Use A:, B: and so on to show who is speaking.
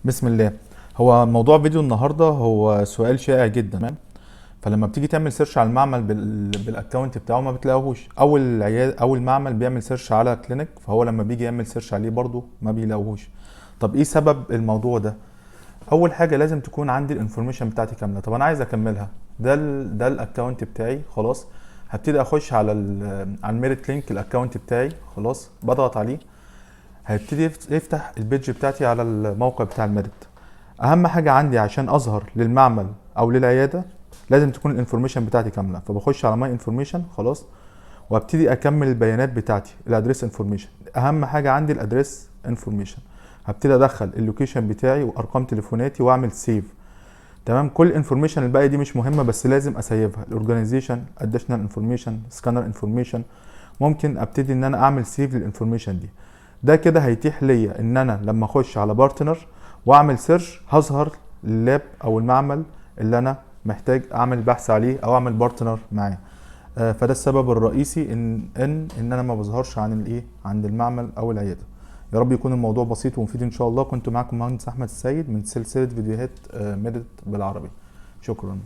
A: بسم الله. هو موضوع فيديو النهارده هو سؤال شائع جدا، تمام؟ فلما بتيجي تعمل سيرش على المعمل بالاكونت بتاعه ما بتلاقوهوش. اول معمل بيعمل سيرش على كلينيك، فهو لما بيجي يعمل سيرش عليه برضه ما بيلاقوهوش. طب ايه سبب الموضوع ده؟ اول حاجه لازم تكون عندي الانفورميشن بتاعتي كامله. طب انا عايز اكملها. ده الاكونت بتاعي، خلاص. هبتدي اخش على الميريت لينك الاكونت بتاعي، خلاص. بضغط عليه، هيبتدي يفتح البيج بتاعتي على الموقع بتاع الميريت. اهم حاجه عندي عشان اظهر للمعمل او للعياده لازم تكون الانفورميشن بتاعتي كامله. فبخش على ماي انفورميشن، خلاص، وابتدي اكمل البيانات بتاعتي. الادريس انفورميشن، اهم حاجه عندي الادريس انفورميشن. هبتدي ادخل اللوكيشن بتاعي وارقام تليفوناتي واعمل سيف. تمام. كل الانفورميشن الباقيه دي مش مهمه، بس لازم اسيفها. الاورجانيزيشن، اديشنال انفورميشن، سكانر انفورميشن. ممكن ابتدي ان انا اعمل سيف للانفورميشن دي. ده كده هيتيح ليا ان انا لما اخش على بارتنر واعمل سيرش هظهر اللاب او المعمل اللي انا محتاج اعمل بحث عليه او اعمل بارتنر معاه. فده السبب الرئيسي ان انا ما بظهرش عن الايه عند المعمل او العياده. يا رب يكون الموضوع بسيط ومفيد ان شاء الله. كنت معكم مهندس احمد السيد من سلسله فيديوهات ميدت بالعربي. شكرا.